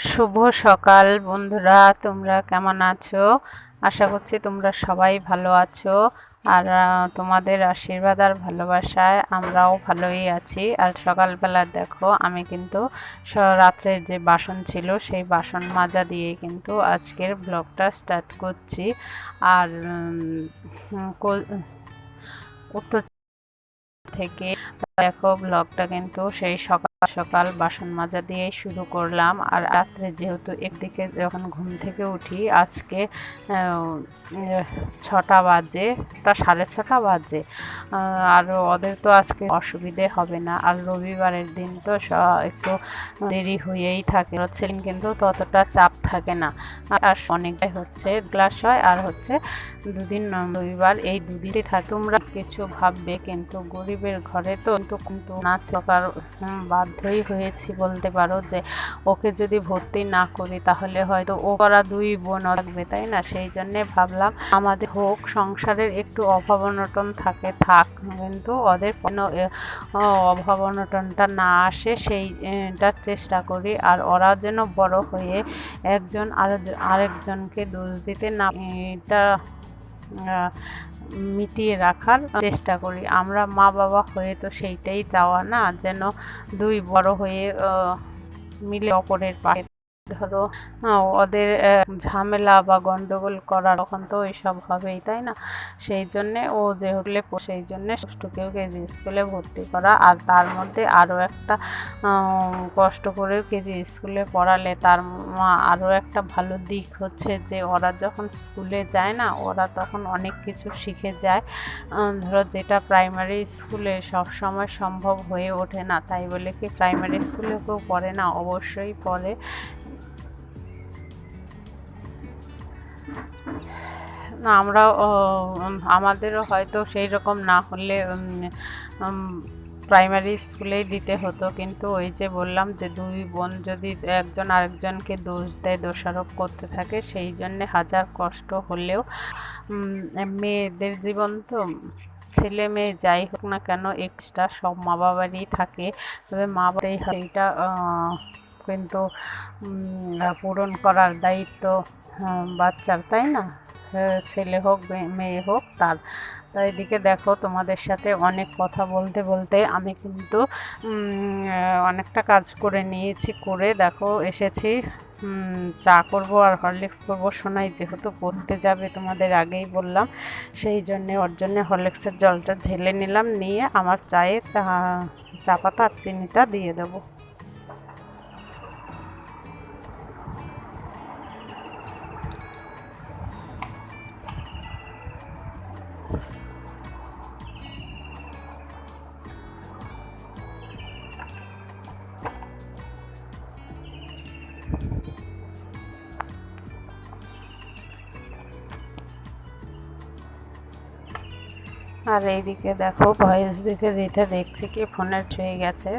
শুভ সকাল বন্ধুরা, তোমরা কেমন আছো? আশা করছি তোমরা সবাই ভালো আছো। আর তোমাদের আশীর্বাদ আর ভালোবাসায় আমরাও ভালোই আছি। আর সকালবেলা দেখো আমি কিন্তু রাত্রের যে বাসন ছিল সেই বাসন মাজা দিয়ে কিন্তু আজকের ব্লগটা স্টার্ট করছি। আর উত্তর থেকে দেখো ব্লগটা কিন্তু সেই সকাল সকাল বাসন মাজা দিয়েই শুরু করলাম। আর রাত্রে যেহেতু একদিকে যখন ঘুম থেকে উঠি আজকে 6টা বাজে, 6:30 বাজে। আর ওদের তো আজকে অসুবিধে হবে না, আর রবিবারের দিন তো একটু দেরি হয়েই থাকে, ছেলে কিন্তু ততটা চাপ থাকে না। আর অনেকটাই হচ্ছে ক্লাস হয় আর হচ্ছে দুদিন রবিবার, এই দুদিনই থাকে। তোমরা কিছু ভাববে কিন্তু গরিবের ঘরে তো কিন্তু না চকার বাধ্যই হয়েছি বলতে পারো, যে ওকে যদি ভর্তি না করি তাহলে হয়তো ও করা 2 বোন থাকবে, তাই না? সেই জন্যে ভাবলাম আমাদের হোক, সংসারের একটু অভাব অনটন থাক, কিন্তু ওদের কোনো অভাব অনটনটা না আসে সেইটার চেষ্টা করি। আর ওরা যেন বড় হয়ে একজন আরেকজনকে দোষ দিতে না, এটা মিটিয়ে রাখার চেষ্টা করি। আমরা মা বাবা হয়ে তো সেইটাই চাওয়া না, যেন 2 বড় হয়ে মিলে অপরের পাশে। ধরো ওদের ঝামেলা বা গন্ডগোল করা তখন তো এইসব হবেই, তাই না? সেই জন্যে ও যে হলে সেই জন্যে ষষ্ঠকেও কেজি স্কুলে ভর্তি করা। আর তার মধ্যে আরও একটা কষ্ট করেও কেজি স্কুলে পড়ালে তার আরও একটা ভালো দিক হচ্ছে যে ওরা যখন স্কুলে যায় না, ওরা তখন অনেক কিছু শিখে যায়। ধরো যেটা প্রাইমারি স্কুলে সব সময় সম্ভব হয়ে ওঠে না, তাই বলে কি প্রাইমারি স্কুলে কেউ পড়ে না? অবশ্যই পড়ে। না, আমরাও আমাদেরও হয়তো সেই রকম না হলে প্রাইমারি স্কুলেই দিতে হতো, কিন্তু ওই যে বললাম যে 2 বোন যদি একজন আরেকজনকে দোষ দেয়, দোষারোপ করতে থাকে, সেই জন্যে হাজার কষ্ট হলেও মেয়েদের জীবন তো, ছেলে মেয়ে যাই হোক না কেন এক্সট্রা সব মা বাবারই থাকে, তবে মা বাবাই এইটা কিন্তু পূরণ করার দায়িত্ব বাচ্চার, তাই না? ছেলে হোক মেয়ে হোক তার। তাই এদিকে দেখো তোমাদের সাথে অনেক কথা বলতে বলতে আমি কিন্তু অনেকটা কাজ করে নিয়েছি, করে দেখো এসেছি চা করব আর হরলিক্স করব। সোনাই যেহেতু পড়তে যাবে তোমাদের আগেই বললাম, সেই জন্যে ওর জন্যে হরলিক্সের জলটা ঢেলে নিলাম, নিয়ে আমার চায়ে চা পাতা আর চিনিটা দিয়ে দেবো। আর এইদিকে দেখো ভয়েস দিতে দেখছি কি ফোনের ছুঁয়ে গেছে,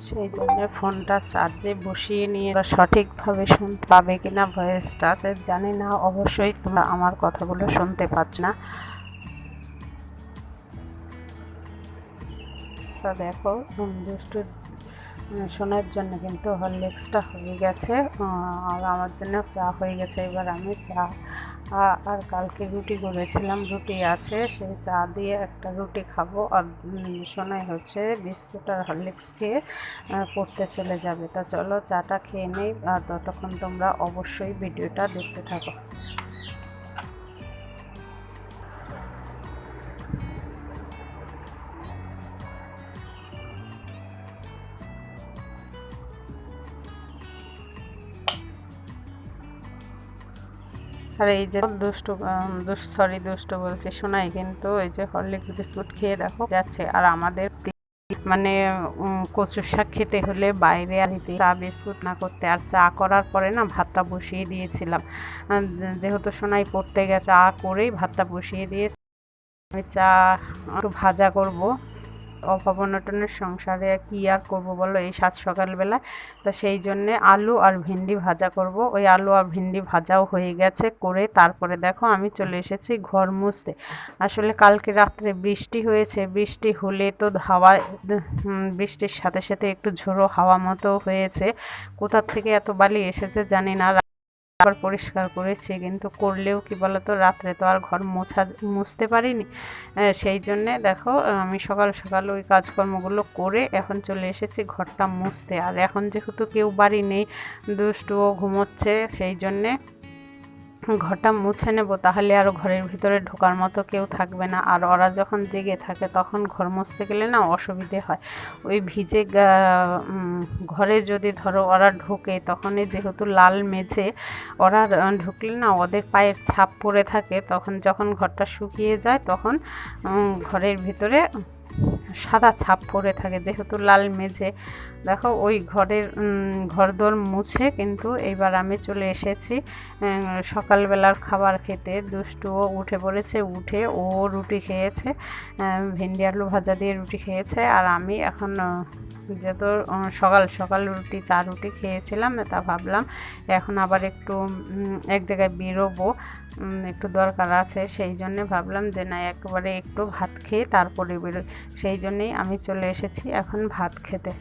সেই জন্য ফোনটা চার্জে বসিয়ে নিয়ে সঠিকভাবে শুনতে পাবে কিনা ভয়েসটা জানি না। অবশ্যই তোমরা আমার কথাগুলো শুনতে পাচ্ছ না। তো দেখো দুষ্টু শোনার জন্য কিন্তু হরলিক্সটা হয়ে গেছে, আর আমার জন্য চা হয়ে গেছে। এবার আমি চা আর কালকে রুটি করেছিলাম, রুটি আছে, সেই চা দিয়ে একটা রুটি খাবো। আর শোনাই হচ্ছে বিস্কুট আর হরলিক্স খেয়ে পড়তে চলে যাবে। তা চলো চাটা খেয়ে নেই, আর ততক্ষণ তোমরা অবশ্যই ভিডিওটা দেখতে থাকো। আর এই যে দুষ্ট বলছে শোনাই, কিন্তু এই যে হরলিক্স বিস্কুট খেয়ে দেখো যাচ্ছে। আর আমাদের মানে কচু শাক খেতে হলে বাইরে আর চা বিস্কুট না করতে, আর চা করার পরে না ভাতটা বসিয়ে দিয়েছিলাম, যেহেতু সোনাই পড়তে গেছে চা করেই ভাতটা বসিয়ে দিয়ে আমি চা একটু ভাজা করব। অভাব অনটনের সংসারে কি আর করব বলো এই সাত সকালবেলায়। তা সেই জন্যে আলু আর ভিন্ডি ভাজা করব। ওই আলু আর ভিন্ডি ভাজাও হয়ে গেছে, করে তারপরে দেখো আমি চলে এসেছি ঘর মুছতে। আসলে কালকে রাত্রে বৃষ্টি হয়েছে, বৃষ্টি হলে তো হাওয়া, বৃষ্টির সাথে সাথে একটু ঝোড়ো হাওয়া মতো হয়েছে। কোথা থেকে এত বালি এসেছে জানি না। আবার পরিষ্কার করেছি, কিন্তু করলেও কি বলতো রাত্রে তো আর ঘর মুছতে পারিনি। সেই জন্যে দেখো আমি সকাল সকাল ওই কাজকর্মগুলো করে এখন চলে এসেছি ঘরটা মুছতে। আর এখন যেহেতু কেউ বাড়ি নেই, দুষ্টুও ঘুমোচ্ছে, সেই জন্যে ঘরটা মুছে নেব, তাহলে আর ঘরের ভিতরে ঢোকার মতো কেউ থাকবে না। আর ওরা যখন জেগে থাকে তখন ঘর মুছতে গেলে না অসুবিধে হয়। ওই ভিজে ঘরে যদি ধরো ওরা ঢোকে, তখনই যেহেতু লাল মেঝে, ওরা ঢুকলে না ওদের পায়ের ছাপ পড়ে থাকে, তখন যখন ঘরটা শুকিয়ে যায় তখন ঘরের ভিতরে সাদা ছাপ পড়ে থাকে, যেহেতু লাল মেঝে। দেখো ওই ঘরদোর মুছে কিন্তু এইবার আমি চলে এসেছি সকালবেলার খাবার খেতে। দুষ্টুও উঠে পড়েছে, উঠে ও রুটি খেয়েছে, ভেন্ডি আলু ভাজা দিয়ে রুটি খেয়েছে। আর আমি এখন যেহেতু সকাল সকাল চা রুটি খেয়েছিলাম, তা ভাবলাম এখন আবার একটু এক জায়গায় বেরোবো, একটু দরকার আছে, সেই জন্যে ভাবলাম যে না একেবারে একটু ভাত খেয়ে তারপরে বেরোই। সেই জন্যেই আমি চলে এসেছি এখন ভাত খেতে।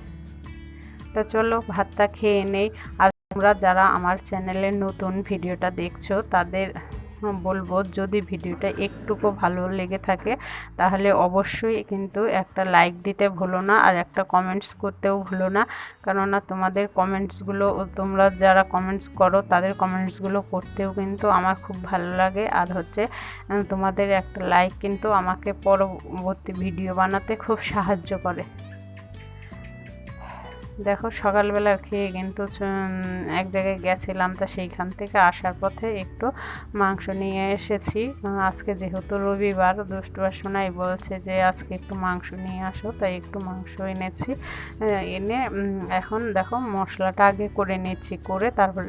তো চলো ভাতটা খেয়ে নেই। আর তোমরা যারা আমার চ্যানেলে নতুন ভিডিওটা দেখছো তাদের বলবো, যদি ভিডিওটা একটুকু ভালো লেগে থাকে তাহলে অবশ্যই কিন্তু একটা লাইক দিতে ভুলো না, আর একটা কমেন্টস করতেও ভুলো না। কেননা তোমাদের কমেন্টসগুলো, তোমরা যারা কমেন্টস করো তাদের কমেন্টসগুলো পড়তেও কিন্তু আমার খুব ভালো লাগে। আর হচ্ছে তোমাদের একটা লাইক কিন্তু আমাকে পরবর্তী ভিডিও বানাতে খুব সাহায্য করে। দেখো সকালবেলা খেয়ে কিন্তু এক জায়গায় গেছিলাম, তা সেইখান থেকে আসার পথে একটু মাংস নিয়ে এসেছি। আজকে যেহেতু রবিবার, দুষ্টু আর সোনাই বলছে যে আজকে একটু মাংস নিয়ে আসো, তাই একটু মাংস এনেছি। এনে এখন দেখো মশলাটা আগে করে নিচ্ছি, করে তারপর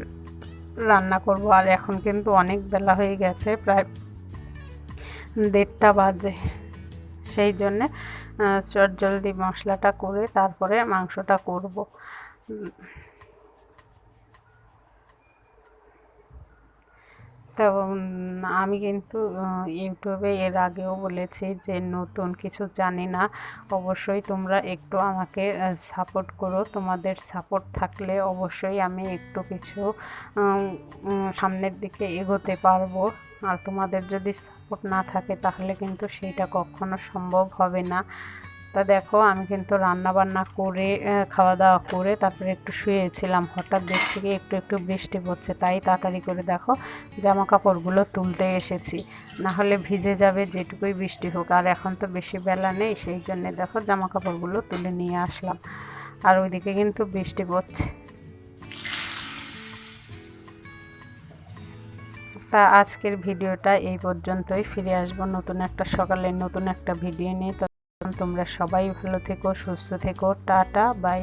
রান্না করব। আর এখন কিন্তু অনেক বেলা হয়ে গেছে, প্রায় 1:30 বাজে। সেই জন্যে চটজলদি মশলাটা করে তারপরে মাংসটা করব। তো আমি কিন্তু ইউটিউবে এর আগেও বলেছি যে নতুন কিছু জানি না, অবশ্যই তোমরা একটু আমাকে সাপোর্ট করো। তোমাদের সাপোর্ট থাকলে অবশ্যই আমি একটু কিছু সামনের দিকে এগোতে পারবো। আর তোমাদের যদি সাপোর্ট না থাকে তাহলে কিন্তু সেইটা কখনো সম্ভব হবে না। তা দেখো আমি কিন্তু রান্না বান্না করে খাওয়া দাওয়া করে তারপরে একটু শুয়েছিলাম, হঠাৎ দেখছি কি একটু একটু বৃষ্টি পড়ছে, তাই তাড়াতাড়ি করে দেখো জামা কাপড়গুলো তুলতে এসেছি, না হলে ভিজে যাবে যেটুকুই বৃষ্টি হোক। আর এখন তো বেশি বেলা নেই, সেই জন্যে দেখো জামা কাপড়গুলো তুলে নিয়ে আসলাম। আর ওইদিকে কিন্তু বৃষ্টি পড়ছে। তা আজকের ভিডিওটা এই পর্যন্তই। ফিরে আসবো নতুন একটা সকালে নতুন একটা ভিডিও নিয়ে। তোমরা সবাই ভালো থেকো, সুস্থ থেকো, টাটা বাই।